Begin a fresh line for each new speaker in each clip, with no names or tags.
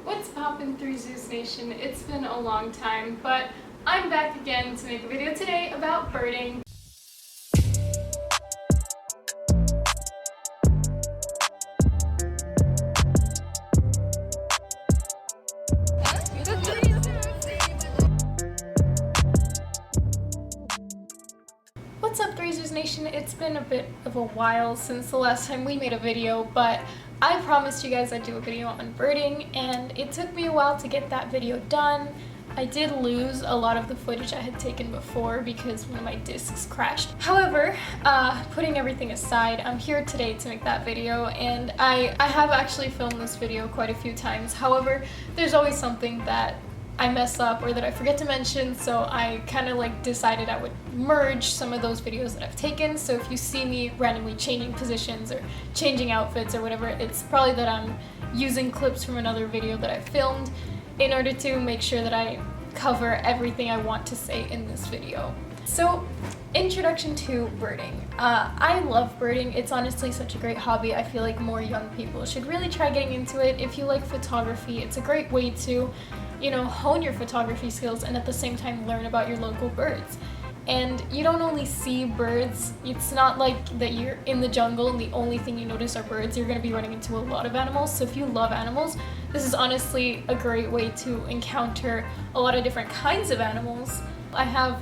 What's poppin' through Zeus Nation? It's been a long time, but I'm back again to make a video today about birding. What's up, Zeus Nation? It's been a bit of a while since the last time we made a video, but I promised you guys I'd do a video on birding, and it took me a while to get that video done. I did lose a lot of the footage I had taken before because one of my discs crashed. However, putting everything aside, I'm here today to make that video, and I have actually filmed this video quite a few times. However, there's always something that I mess up or that I forget to mention, so I kind of decided I would merge some of those videos that I've taken. So if you see me randomly changing positions or changing outfits or whatever, it's probably that I'm using clips from another video that I filmed in order to make sure that I cover everything I want to say in this video. So, introduction to birding. I love birding. It's honestly such a great hobby. I feel like more young people should really try getting into it. If you like photography, it's a great way to, hone your photography skills and at the same time learn about your local birds. And you don't only see birds, it's not like that you're in the jungle and the only thing you notice are birds. You're going to be running into a lot of animals, so if you love animals, this is honestly a great way to encounter a lot of different kinds of animals. I have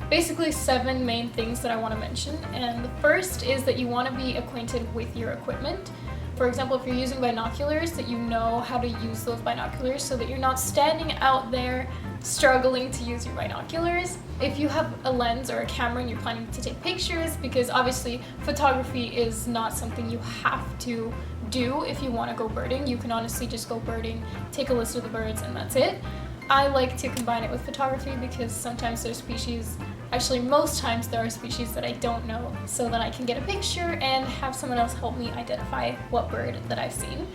basically 7 main things that I want to mention, and the first is that you want to be acquainted with your equipment. For example, if you're using binoculars, that you know how to use those binoculars so that you're not standing out there struggling to use your binoculars. If you have a lens or a camera and you're planning to take pictures, because obviously photography is not something you have to do if you want to go birding. You can honestly just go birding, take a list of the birds, and that's it. I like to combine it with photography because sometimes there's species, actually most times there are species that I don't know, so that I can get a picture and have someone else help me identify what bird that I've seen.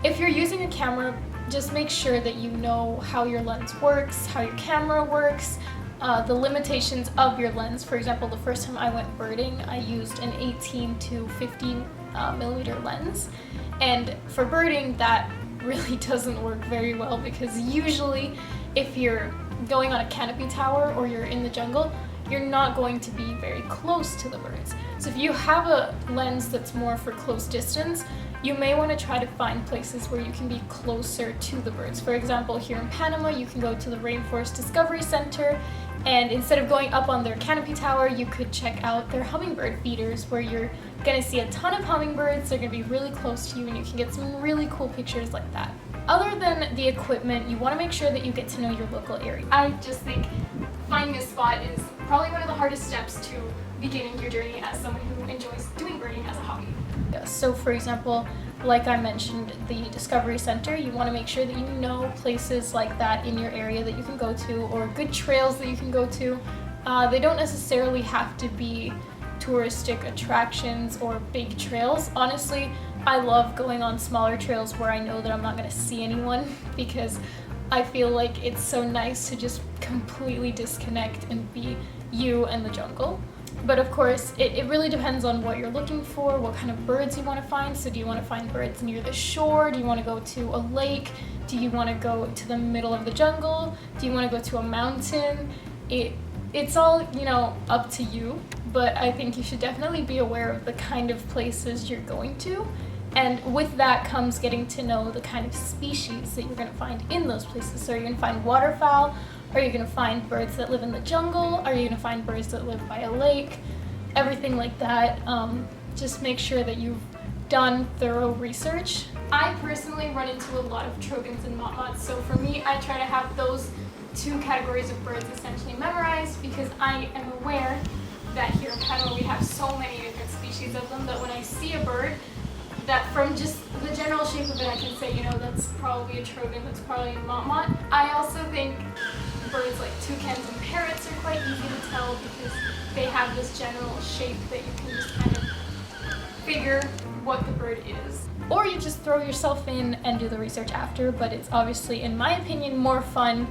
If you're using a camera, just make sure that you know how your lens works, how your camera works, the limitations of your lens. For example, the first time I went birding, I used an 18 to 15 millimeter lens, and for birding that really doesn't work very well because usually if you're going on a canopy tower or you're in the jungle, you're not going to be very close to the birds. So if you have a lens that's more for close distance, you may want to try to find places where you can be closer to the birds. For example, here in Panama, you can go to the Rainforest Discovery Center, and instead of going up on their canopy tower, you could check out their hummingbird feeders where you're going to see a ton of hummingbirds. They're going to be really close to you and you can get some really cool pictures like that. Other than the equipment, you want to make sure that you get to know your local area. I just think finding a spot is probably one of the hardest steps to beginning your journey as someone who enjoys doing birding as a hobby. So for example, like I mentioned, the Discovery Center, you want to make sure that you know places like that in your area that you can go to, or good trails that you can go to. They don't necessarily have to be touristic attractions or big trails. Honestly, I love going on smaller trails where I know that I'm not going to see anyone because I feel like it's so nice to just completely disconnect and be you and the jungle. But of course, it really depends on what you're looking for, what kind of birds you want to find. So do you want to find birds near the shore? Do you want to go to a lake? Do you want to go to the middle of the jungle? Do you want to go to a mountain? It's all, up to you, but I think you should definitely be aware of the kind of places you're going to. And with that comes getting to know the kind of species that you're going to find in those places. So are you going to find waterfowl? Are you going to find birds that live in the jungle? Are you going to find birds that live by a lake? Everything like that. Just make sure that you've done thorough research. I personally run into a lot of trogons and motmots, so for me, I try to have those 2 categories of birds essentially memorized because I am aware that here in Panama we have so many different species of them that when I see a bird, that from just the general shape of it, I can say, that's probably a trogon, that's probably a motmot. I also think birds like toucans and parrots are quite easy to tell because they have this general shape that you can just kind of figure what the bird is. Or you just throw yourself in and do the research after, but it's obviously, in my opinion, more fun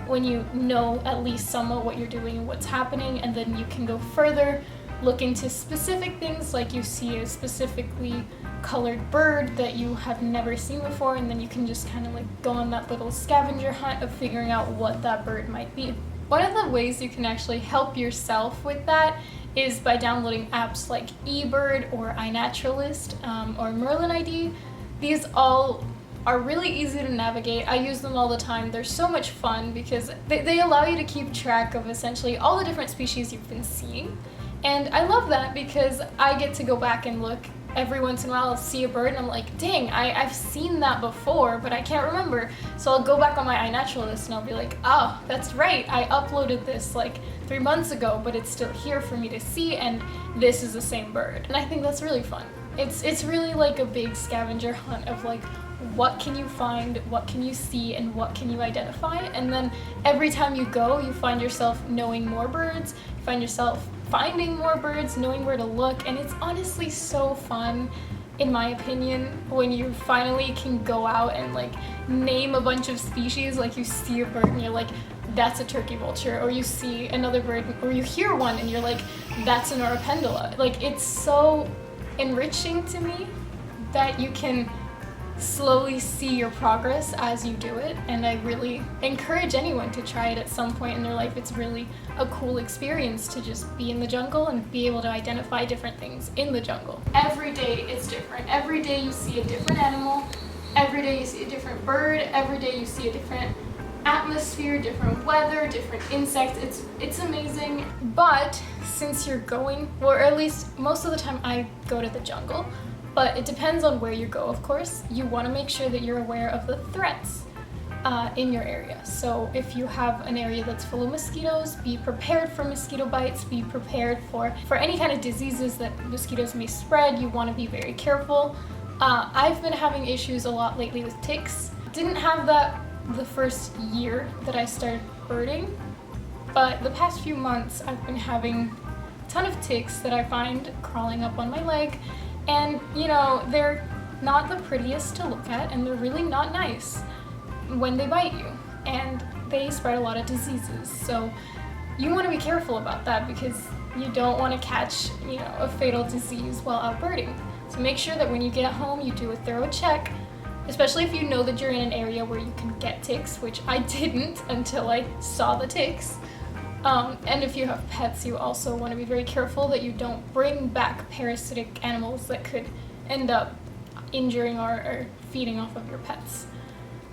when you know at least somewhat what you're doing and what's happening, and then you can go further look into specific things, like you see a specifically colored bird that you have never seen before, and then you can just kind of like go on that little scavenger hunt of figuring out what that bird might be. One of the ways you can actually help yourself with that is by downloading apps like eBird or iNaturalist or Merlin ID. These all are really easy to navigate. I use them all the time. They're so much fun because they allow you to keep track of essentially all the different species you've been seeing. And I love that because I get to go back and look every once in a while. I'll see a bird and I'm like, dang, I've seen that before, but I can't remember. So I'll go back on my iNaturalist and I'll be like, oh, that's right, I uploaded this like 3 months ago, but it's still here for me to see, and this is the same bird. And I think that's really fun. It's really like a big scavenger hunt of like, what can you find, what can you see, and what can you identify? And then every time you go, you find yourself knowing more birds, you find yourself finding more birds, knowing where to look, and it's honestly so fun, in my opinion, when you finally can go out and like name a bunch of species. Like you see a bird and you're like, that's a turkey vulture, or you see another bird, or you hear one and you're like, that's an oripendula. Like, it's so enriching to me that you can slowly see your progress as you do it, and I really encourage anyone to try it at some point in their life. It's really a cool experience to just be in the jungle and be able to identify different things in the jungle. Every day it's different. Every day you see a different animal, every day you see a different bird, every day you see a different atmosphere, different weather, different insects. It's amazing. But since you're going, or at least most of the time I go to the jungle, but it depends on where you go, of course. You want to make sure that you're aware of the threats in your area. So if you have an area that's full of mosquitoes, be prepared for mosquito bites, be prepared for any kind of diseases that mosquitoes may spread. You want to be very careful. I've been having issues a lot lately with ticks. Didn't have that the first year that I started birding, but the past few months I've been having a ton of ticks that I find crawling up on my leg. And, you know, they're not the prettiest to look at, and they're really not nice when they bite you. And they spread a lot of diseases. So you want to be careful about that because you don't want to catch, you know, a fatal disease while out birding. So make sure that when you get home, you do a thorough check, especially if you know that you're in an area where you can get ticks, which I didn't until I saw the ticks. And if you have pets, you also want to be very careful that you don't bring back parasitic animals that could end up injuring or feeding off of your pets.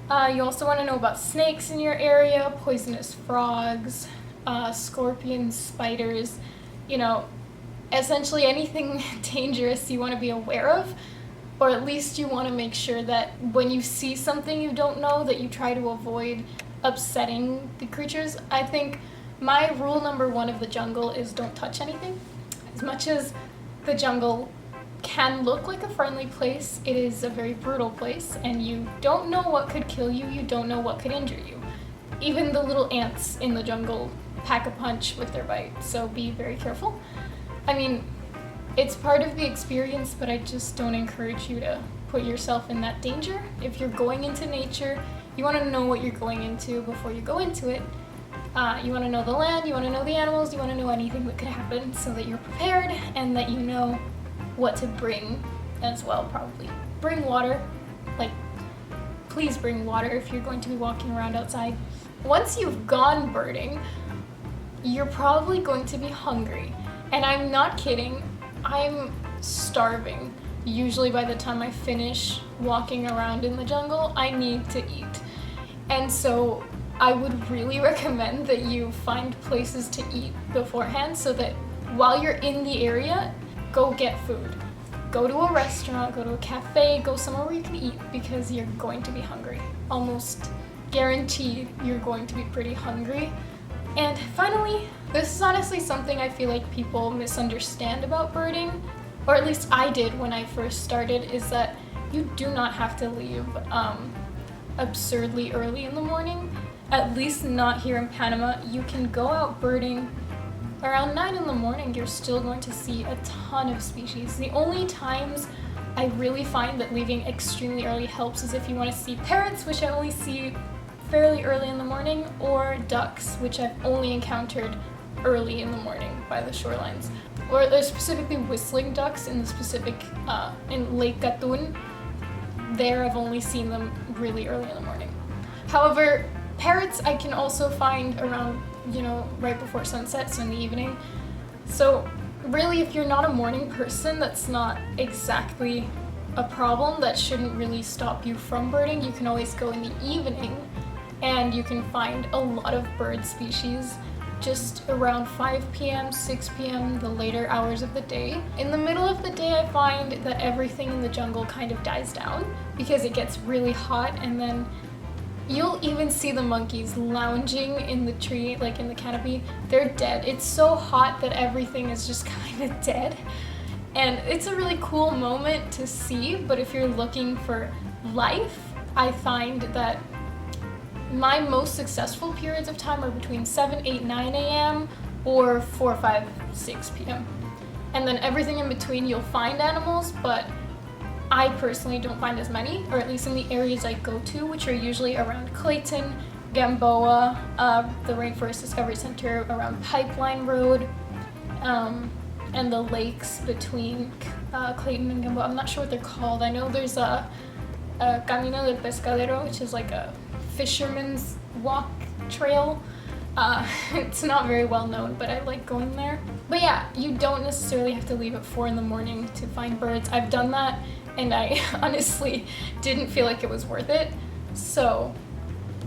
You also want to know about snakes in your area, poisonous frogs, scorpions, spiders, you know, essentially anything dangerous you want to be aware of, or at least you want to make sure that when you see something you don't know, that you try to avoid upsetting the creatures. I think my rule number one of the jungle is don't touch anything. As much as the jungle can look like a friendly place, it is a very brutal place, and you don't know what could kill you, you don't know what could injure you. Even the little ants in the jungle pack a punch with their bite, so be very careful. I mean, it's part of the experience, but I just don't encourage you to put yourself in that danger. If you're going into nature, you want to know what you're going into before you go into it. You want to know the land, you want to know the animals, you want to know anything that could happen so that you're prepared and that you know what to bring as well, probably. Bring water. Like, please bring water if you're going to be walking around outside. Once you've gone birding, you're probably going to be hungry. And I'm not kidding, I'm starving. Usually by the time I finish walking around in the jungle, I need to eat. And so I would really recommend that you find places to eat beforehand so that while you're in the area, go get food. Go to a restaurant, go to a cafe, go somewhere where you can eat because you're going to be hungry. Almost guaranteed you're going to be pretty hungry. And finally, this is honestly something I feel like people misunderstand about birding, or at least I did when I first started, is that you do not have to leave absurdly early in the morning. At least not here in Panama. You can go out birding around 9 in the morning. You're still going to see a ton of species. The only times I really find that leaving extremely early helps is if you want to see parrots, which I only see fairly early in the morning, or ducks, which I've only encountered early in the morning by the shorelines. Or there's specifically whistling ducks in the specific, in Lake Gatun. There I've only seen them really early in the morning. However, parrots I can also find around, you know, right before sunset, so in the evening. So really, if you're not a morning person, that's not exactly a problem. That shouldn't really stop you from birding. You can always go in the evening and you can find a lot of bird species just around 5 p.m., 6 p.m., the later hours of the day. In the middle of the day, I find that everything in the jungle kind of dies down because it gets really hot, and then you'll even see the monkeys lounging in the tree, like in the canopy. They're dead. It's so hot that everything is just kind of dead. And it's a really cool moment to see, but if you're looking for life, I find that my most successful periods of time are between 7, 8, 9 a.m. or 4, 5, 6 p.m. And then everything in between you'll find animals, but I personally don't find as many, or at least in the areas I go to, which are usually around Clayton, Gamboa, the Rainforest Discovery Center around Pipeline Road, and the lakes between Clayton and Gamboa. I'm not sure what they're called. I know there's a Camino del Pescadero, which is like a fisherman's walk trail. It's not very well known, but I like going there. But yeah, you don't necessarily have to leave at 4 in the morning to find birds. I've done that and I honestly didn't feel like it was worth it. So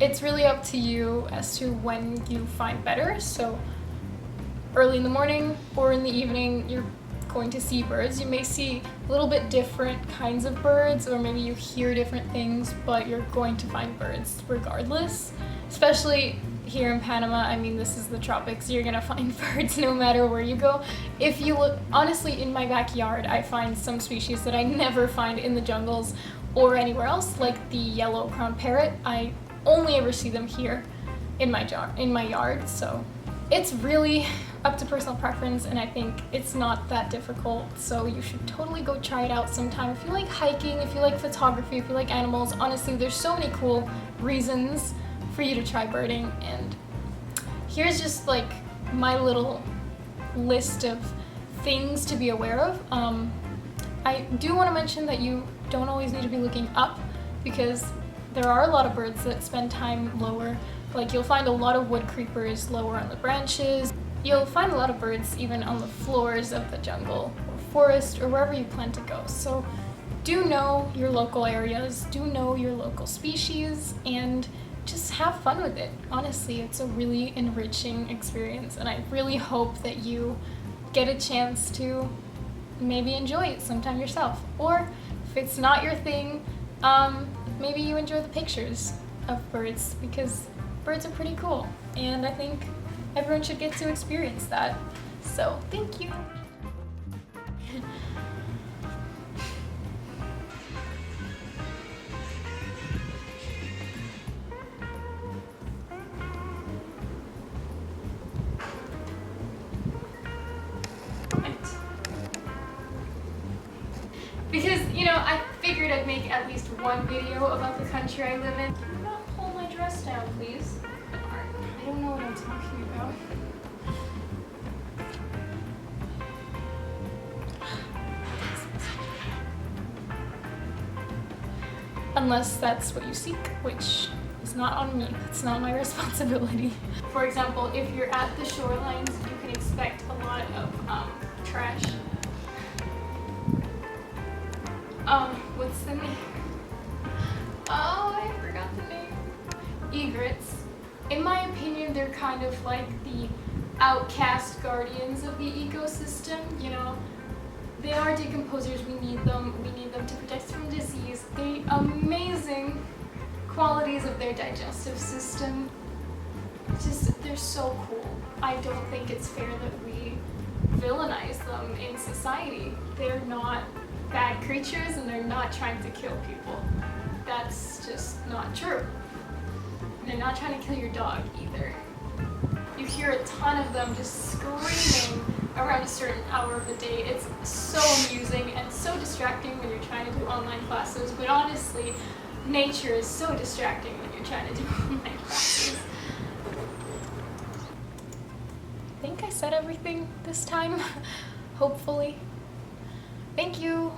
it's really up to you as to when you find better. So early in the morning or in the evening, you're going to see birds. You may see a little bit different kinds of birds, or maybe you hear different things, but you're going to find birds regardless. Especially here in Panama, I mean, this is the tropics, you're gonna find birds no matter where you go. If you look, honestly, in my backyard, I find some species that I never find in the jungles or anywhere else, like the yellow crowned parrot. I only ever see them here in my yard, so it's really up to personal preference, and I think it's not that difficult, so you should totally go try it out sometime. If you like hiking, if you like photography, if you like animals, honestly, there's so many cool reasons for you to try birding, and here's just like my little list of things to be aware of. I do want to mention that you don't always need to be looking up, because there are a lot of birds that spend time lower. Like, you'll find a lot of wood creepers lower on the branches. You'll find a lot of birds even on the floors of the jungle or forest or wherever you plan to go. So do know your local areas, do know your local species, and just have fun with it. Honestly, it's a really enriching experience, and I really hope that you get a chance to maybe enjoy it sometime yourself. Or if it's not your thing, maybe you enjoy the pictures of birds, because birds are pretty cool, and I think everyone should get to experience that. So, thank you. Because, you know, I figured I'd make at least one video about the country I live in. Can you not pull my dress down, please? I don't know what I'm talking about. Unless that's what you seek, which is not on me. It's not my responsibility. For example, if you're at the shorelines, you can expect a lot of trash. What's the name? Oh, I forgot the name. Egrets. In my opinion, they're kind of like the outcast guardians of the ecosystem, you know. They are decomposers, we need them to protect us from disease. The amazing qualities of their digestive system, they're so cool. I don't think it's fair that we villainize them in society. They're not bad creatures, and they're not trying to kill people. That's just not true. They're not trying to kill your dog either. You hear a ton of them just screaming around a certain hour of the day. It's so amusing and so distracting when you're trying to do online classes, but honestly, nature is so distracting when you're trying to do online classes. I think I said everything this time. Hopefully. Thank you.